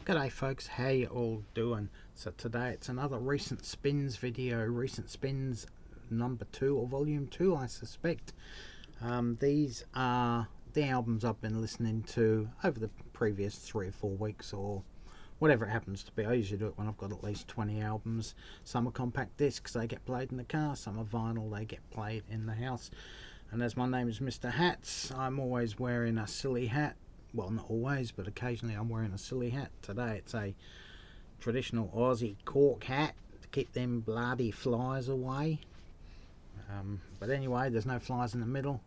G'day folks, how you all doing? So today it's another Recent Spins video, Recent Spins number 2 or volume 2 I suspect. These are the albums I've been listening to over the previous 3 or 4 weeks or whatever it happens to be. I usually do it when I've got at least 20 albums. Some are compact discs, they get played in the car. Some are vinyl, they get played in the house. And as my name is Mr. Hats, I'm always wearing a silly hat. Well, not always, but occasionally I'm wearing a silly hat. Today it's a traditional Aussie cork hat to keep them bloody flies away. But anyway, there's no flies in the middle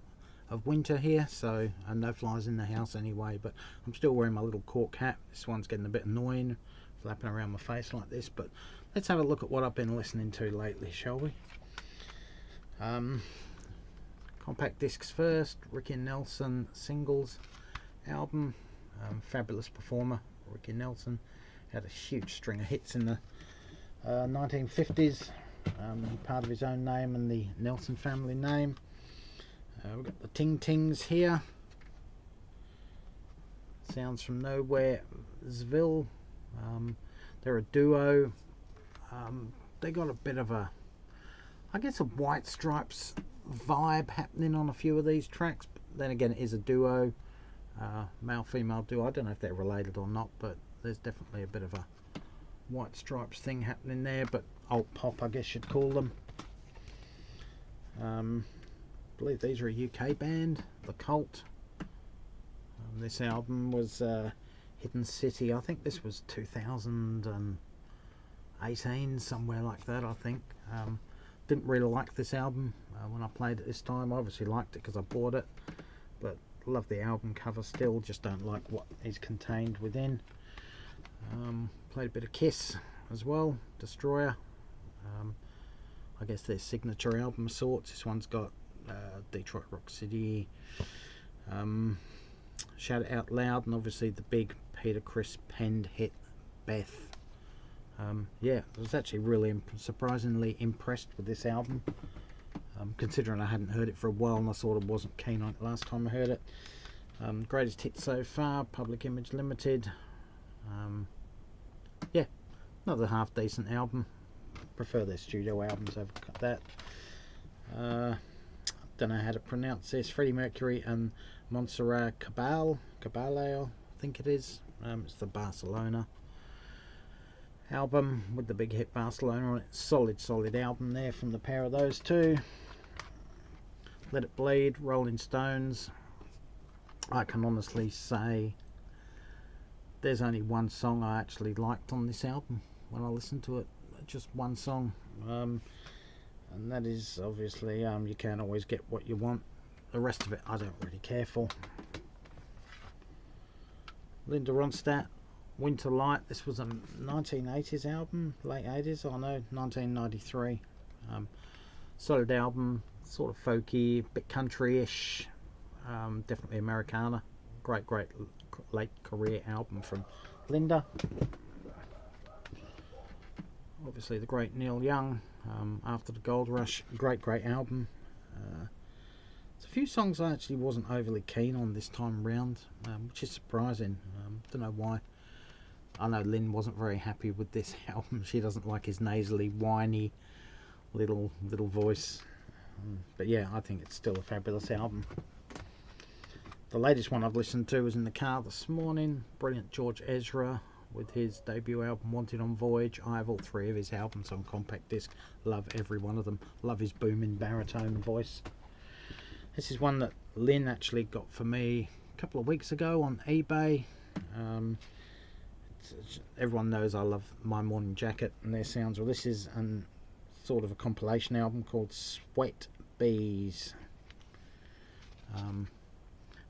of winter here, so and no flies in the house anyway. But I'm still wearing my little cork hat. This one's getting a bit annoying, flapping around my face like this. But let's have a look at what I've been listening to lately, shall we? Compact discs first. Ricky Nelson singles album. Fabulous performer, Ricky Nelson. Had a huge string of hits in the 1950s. Part of his own name and the Nelson family name. We've got the Ting Tings here. Sounds from Nowheresville. They're a duo. They got a bit of a, I guess, a White Stripes vibe happening on a few of these tracks. But then again, it is a duo. Male-female duo. I don't know if they're related or not, but there's definitely a bit of a White Stripes thing happening there, but alt pop I guess you'd call them. I believe these are a UK band, The Cult. This album was Hidden City. I think this was 2018, somewhere like that, I think. Didn't really like this album when I played it this time. I obviously liked it because I bought it, but love the album cover still, just don't like what is contained within. Played a bit of Kiss as well, Destroyer. I guess their signature album of sorts. This one's got Detroit Rock City, Shout It Out Loud, and obviously the big Peter Criss penned hit Beth. Yeah, I was actually really surprisingly impressed with this album. Considering I hadn't heard it for a while and I sort of wasn't keen on it last time I heard it. Greatest hit so far, Public Image Limited. Yeah, another half decent album. Prefer their studio albums over that. Don't know how to pronounce this. Freddie Mercury and Montserrat Caballé, I think it is. It's the Barcelona album with the big hit Barcelona on it. Solid album there from the pair of those two. Let It Bleed, Rolling Stones. I can honestly say there's only one song I actually liked on this album when I listened to it. Just one song. And that is obviously You Can't Always Get What You Want. The rest of it I don't really care for. Linda Ronstadt, Winter Light. This was a 1980s album, late 80s, I know, 1993. Solid album, sort of folky, bit country-ish, definitely Americana. Great late career album from Linda. Obviously the great Neil Young, After the Gold Rush, great album. There's a few songs I actually wasn't overly keen on this time round, which is surprising. Don't know why. I know Lynn wasn't very happy with this album. She doesn't like his nasally, whiny little voice. But yeah, I think it's still a fabulous album. The latest one I've listened to was in the car this morning. Brilliant George Ezra with his debut album Wanted on Voyage. I have all 3 of his albums on compact disc. Love every one of them. Love his booming baritone voice. This is one that Lynn actually got for me a couple of weeks ago on eBay. Everyone knows I love My Morning Jacket and their sounds. Well, this is sort of a compilation album called Sweat Bees.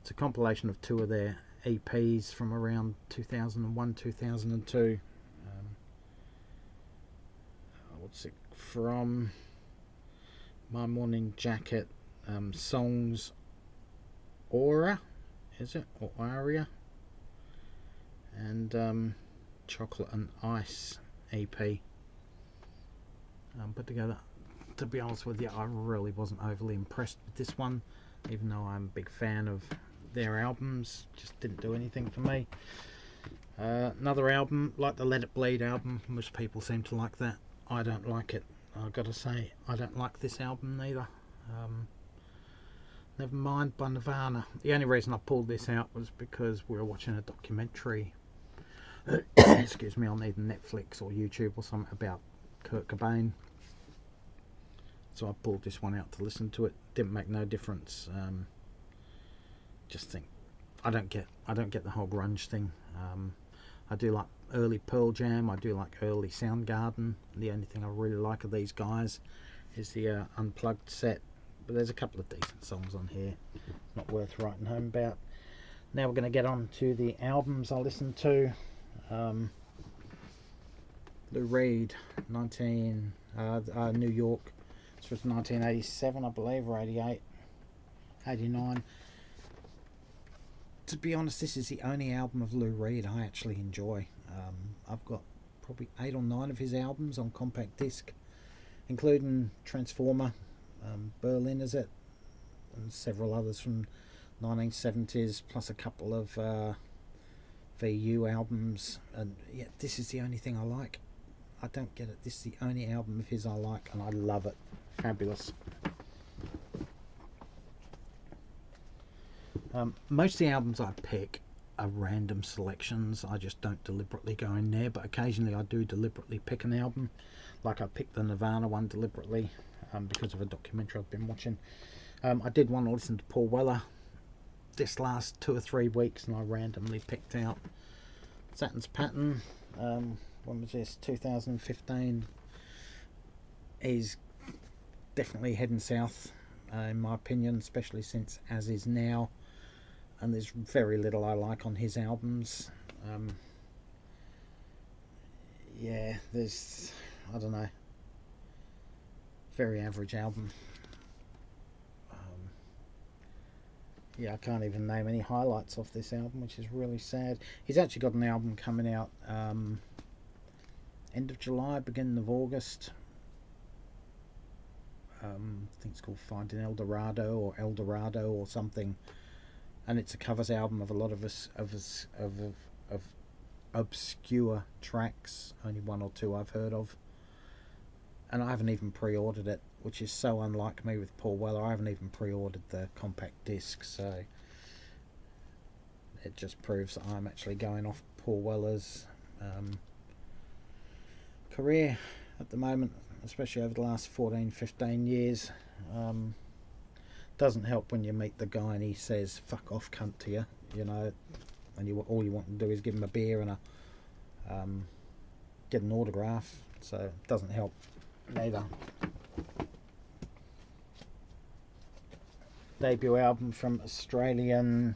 It's a compilation of 2 of their EPs from around 2001, 2002. What's it from? My Morning Jacket, Songs Aura, is it? Or Aria? And Chocolate and Ice EP. Put together. To be honest with you, I really wasn't overly impressed with this one, even though I'm a big fan of their albums. Just didn't do anything for me. Another album, like the Let It Bleed album. Most people seem to like that. I don't like it. I've got to say, I don't like this album neither. Never mind by Nirvana. The only reason I pulled this out was because we were watching a documentary. Excuse me, I'll need Netflix or YouTube or something about Kurt Cobain. So I pulled this one out to listen to it. Didn't make no difference. Just think, I don't get the whole grunge thing. I do like early Pearl Jam. I do like early Soundgarden. The only thing I really like of these guys is the unplugged set. But there's a couple of decent songs on here. Not worth writing home about. Now we're going to get on to the albums I listened to. Lou Reed, New York. This was 1987, I believe, or 88, 89. To be honest, this is the only album of Lou Reed I actually enjoy. I've got probably 8 or 9 of his albums on compact disc, including Transformer, Berlin is it, and several others from 1970s, plus a couple of VU albums. And yeah, this is the only thing I like. I don't get it. This is the only album of his I like, and I love it. Fabulous. Most of the albums I pick are random selections. I just don't deliberately go in there, but occasionally I do deliberately pick an album. Like I picked the Nirvana one deliberately because of a documentary I've been watching. I did want to listen to Paul Weller this last 2 or 3 weeks, and I randomly picked out Saturn's Pattern. When was this? 2015. He's definitely heading south, in my opinion, especially since As Is Now. And there's very little I like on his albums. Yeah, there's, I don't know, very average album. Yeah, I can't even name any highlights off this album, which is really sad. He's actually got an album coming out end of July, beginning of August. I think it's called Finding El Dorado or El Dorado or something. And it's a covers album of a lot of obscure tracks, only 1 or 2 I've heard of, and I haven't even pre-ordered it, which is so unlike me with Paul Weller. I haven't even pre-ordered the compact disc, so it just proves that I'm actually going off Paul Weller's career at the moment, especially over the last 14-15 years. Doesn't help when you meet the guy and he says "fuck off, cunt" to you, you know, and all you want to do is give him a beer and get an autograph. So it doesn't help neither. Debut album from Australian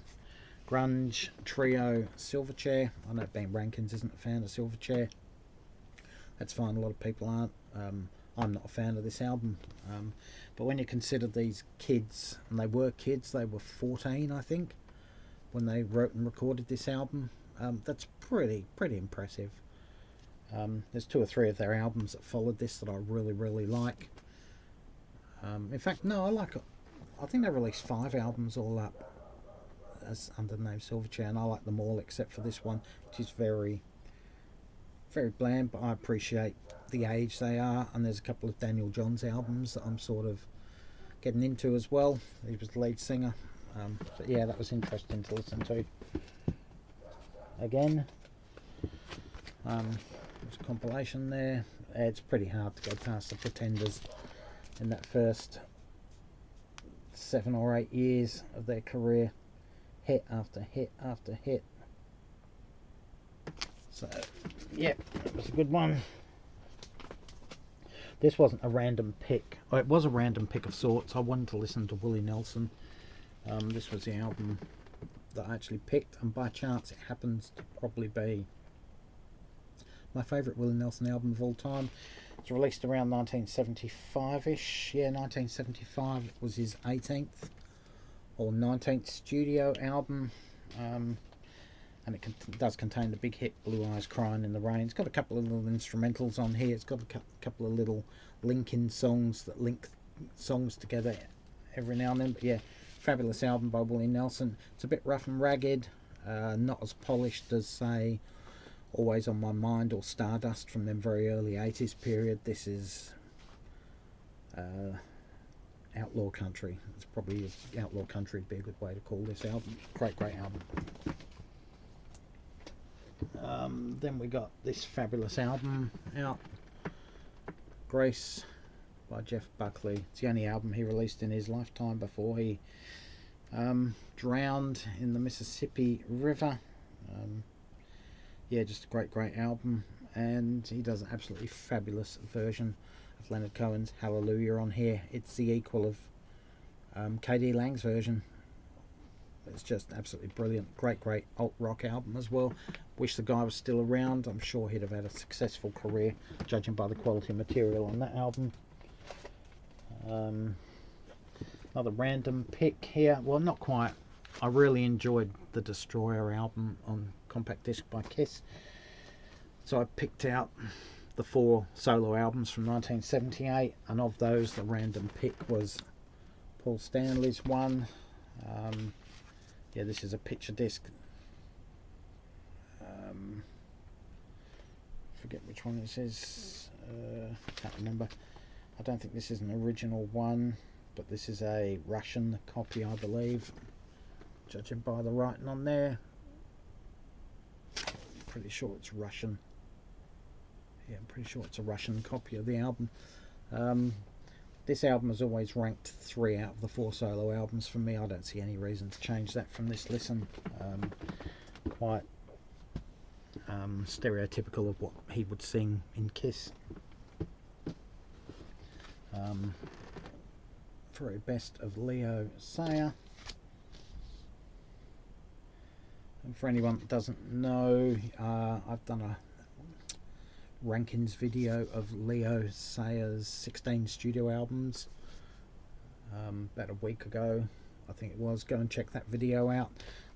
grunge trio Silverchair. I know Ben Rankins isn't a fan of Silverchair. That's fine, a lot of people aren't. I'm not a fan of this album, but when you consider these kids, and they were kids, they were 14 I think when they wrote and recorded this album, that's pretty impressive. There's 2 or 3 of their albums that followed this that I really like. In fact, no, I think they released 5 albums all up as under the name Silverchair, and I like them all except for this one, which is very bland, but I appreciate the age they are. And there's a couple of Daniel Johns albums that I'm sort of getting into as well. He was the lead singer. But yeah, that was interesting to listen to. Again, there's a compilation there. It's pretty hard to go past the Pretenders in that first 7 or 8 years of their career. Hit after hit after hit. So, yeah, it was a good one. This wasn't a random pick. Oh, it was a random pick of sorts. I wanted to listen to Willie Nelson. This was the album that I actually picked, and by chance it happens to probably be my favourite Willie Nelson album of all time. It's released around 1975-ish. Yeah, 1975 was his 18th or 19th studio album. And it does contain the big hit Blue Eyes Crying in the Rain. It's got a couple of little instrumentals on here. It's got a couple of little link-in songs that link songs together every now and then. But yeah, fabulous album by Willie Nelson. It's a bit rough and ragged, not as polished as, say, Always on My Mind or Stardust from them very early 80s period. This is outlaw country. It's probably outlaw country would be a good way to call this album. Great album. Then we got this fabulous album out, Grace by Jeff Buckley. It's the only album he released in his lifetime before he drowned in the Mississippi River. Yeah, just a great album, and he does an absolutely fabulous version of Leonard Cohen's Hallelujah on here. It's the equal of K.D. Lang's version. It's just absolutely brilliant. Great alt rock album as well. Wish the guy was still around. I'm sure he'd have had a successful career, judging by the quality of material on that album. Another random pick here. Well, not quite. I really enjoyed the Destroyer album on compact disc by Kiss, so I picked out the 4 solo albums from 1978, and of those the random pick was Paul Stanley's one. Yeah, this is a picture disc. Forget which one this is. Can't remember. I don't think this is an original one, but this is a Russian copy, I believe, judging by the writing on there. Pretty sure it's Russian. Yeah, I'm pretty sure it's a Russian copy of the album. This album has always ranked 3 out of the 4 solo albums for me. I don't see any reason to change that from this listen. Quite stereotypical of what he would sing in Kiss. Very best of Leo Sayer. And for anyone that doesn't know, I've done a rankings video of Leo Sayer's 16 studio albums about a week ago, I think it was. Go and check that video out.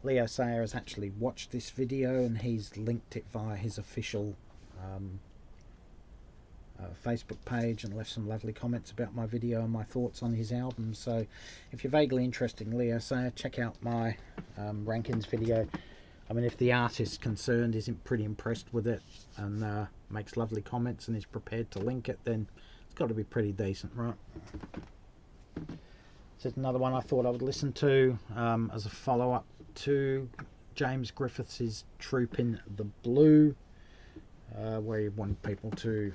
Leo Sayer has actually watched this video, and he's linked it via his official Facebook page and left some lovely comments about my video and my thoughts on his album. So if you're vaguely interested in Leo Sayer, check out my rankings video. I mean, if the artist concerned isn't pretty impressed with it and makes lovely comments and is prepared to link it, then it's got to be pretty decent, right? This is another one I thought I would listen to as a follow-up to James Griffiths' Troopin' the Blue, where he wanted people to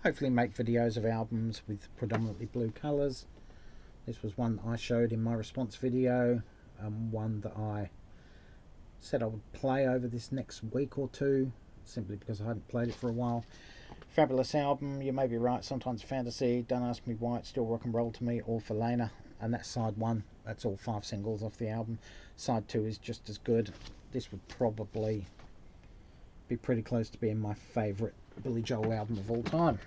hopefully make videos of albums with predominantly blue colours. This was one that I showed in my response video, one that I said I would play over this next week or two, simply because I hadn't played it for a while. Fabulous album. You may be right, sometimes fantasy. Don't ask me why, it's still rock and roll to me. All for Lena. And that's side 1. That's all 5 singles off the album. Side 2 is just as good. This would probably be pretty close to being my favourite Billy Joel album of all time.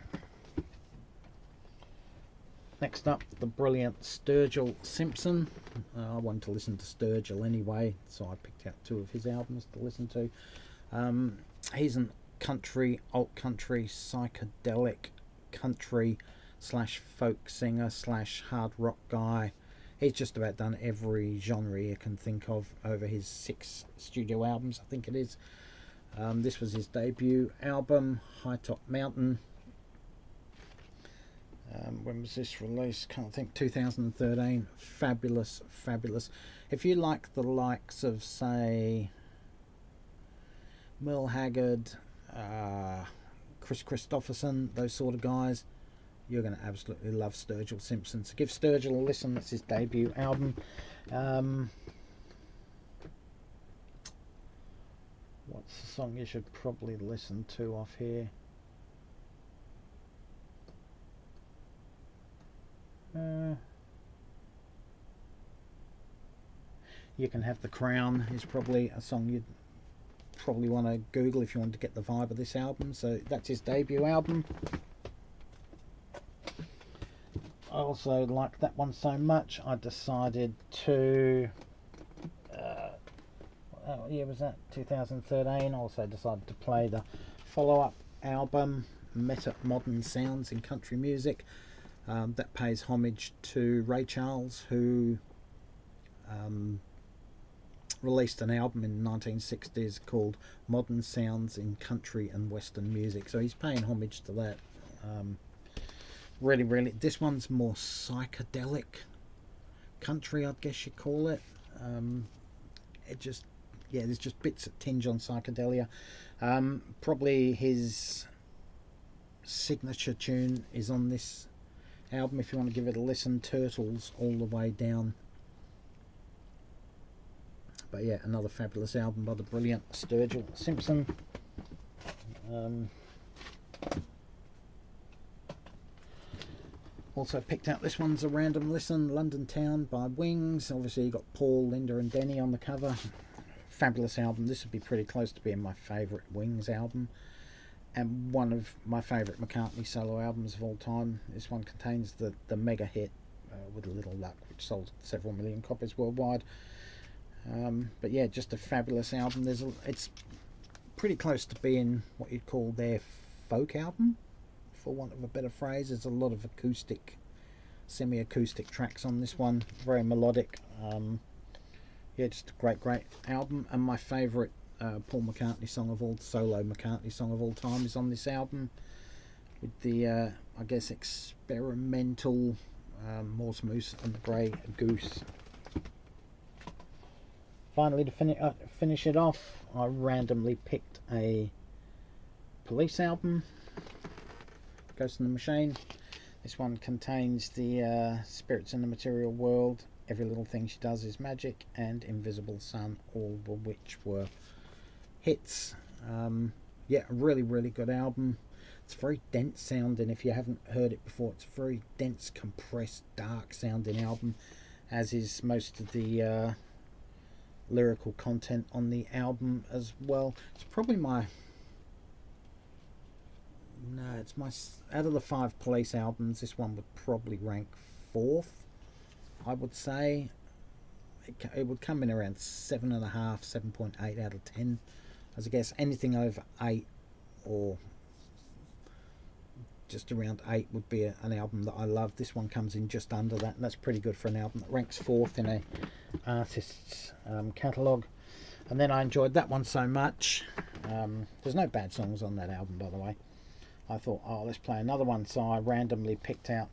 Next up, the brilliant Sturgill Simpson. I wanted to listen to Sturgill anyway, so I picked out 2 of his albums to listen to. He's an country, alt country, psychedelic country / folk singer / hard rock guy. He's just about done every genre you can think of over his 6 studio albums, I think it is. This was his debut album, High Top Mountain. When was this released? Can't think. 2013. Fabulous. If you like the likes of, say, Merle Haggard, Chris Christopherson, those sort of guys, you're going to absolutely love Sturgill Simpson. So give Sturgill a listen. That's his debut album. What's the song you should probably listen to off here? You Can Have the Crown is probably a song you'd probably want to Google if you want to get the vibe of this album. So that's his debut album. I also liked that one so much, I decided to what year was that? 2013. I also decided to play the follow-up album, Meta Modern Sounds in Country Music. That pays homage to Ray Charles, who released an album in the 1960s called Modern Sounds in Country and Western Music, so he's paying homage to that. Really, this one's more psychedelic country, I guess you call it. It just, yeah, there's just bits of tinge on psychedelia. Probably his signature tune is on this album, if you want to give it a listen, Turtles All the Way Down. But yeah, another fabulous album by the brilliant Sturgill Simpson. Also picked out, this one's a random listen, London Town by Wings. Obviously you got Paul, Linda and Denny on the cover. Fabulous album. This would be pretty close to being my favourite Wings album, and one of my favourite McCartney solo albums of all time. This one contains the mega hit With a Little Luck, which sold several million copies worldwide. But yeah, just a fabulous album. It's pretty close to being what you'd call their folk album, for want of a better phrase. There's a lot of acoustic, semi-acoustic tracks on this one, very melodic. Yeah, just a great album. And my favourite Paul McCartney song of all, solo McCartney song of all time, is on this album, with the I guess experimental Morse Moose and the Grey Goose. Finally, to finish it off, I randomly picked a Police album, Ghost in the Machine. This one contains the Spirits in the Material World, Every Little Thing She Does Is Magic, and Invisible Sun, all of which were hits. Yeah, a really good album. It's very dense sounding. If you haven't heard it before, it's a very dense, compressed, dark sounding album, as is most of the lyrical content on the album as well. It's probably out of the 5 Police albums, this one would probably rank 4th, I would say. It would come in around 7.5, 7.8 out of 10. As I guess anything over 8 or just around 8 would be an album that I love. This one comes in just under that, and that's pretty good for an album that ranks 4th in a artist's catalogue. And then I enjoyed that one so much. There's no bad songs on that album, by the way. I thought, oh, let's play another one, so I randomly picked out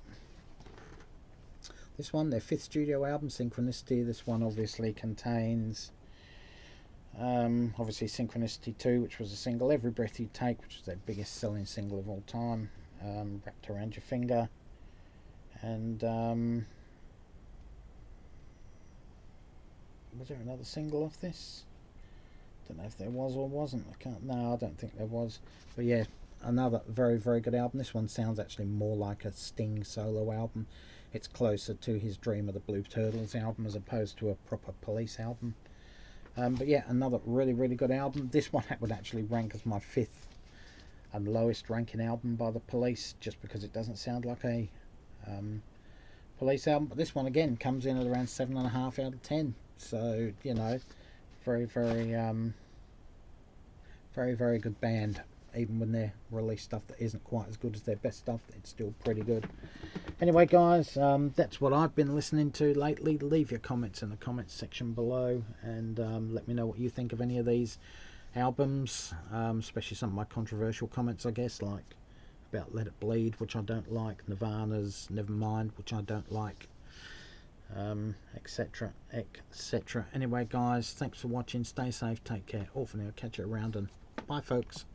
this one, their 5th studio album, Synchronicity. This one obviously contains obviously Synchronicity 2, which was a single, Every Breath You Take, which was their biggest selling single of all time, Wrapped Around Your Finger, and was there another single off this? Don't know if there was or wasn't. I don't think there was. But yeah, another very good album. This one sounds actually more like a Sting solo album. It's closer to his Dream of the Blue Turtles album as opposed to a proper Police album. But yeah, another really good album. This one would actually rank as my 5th and lowest ranking album by the Police, just because it doesn't sound like a Police album. But this one again comes in at around 7.5 out of 10. So, you know, very good band. Even when they release stuff that isn't quite as good as their best stuff, it's still pretty good. Anyway, guys, that's what I've been listening to lately. Leave your comments in the comments section below, and let me know what you think of any of these albums, especially some of my controversial comments, I guess, like about Let It Bleed, which I don't like, Nirvana's Nevermind, which I don't like, etc. Anyway, guys, thanks for watching. Stay safe, take care. All for now. Catch you around, and bye, folks.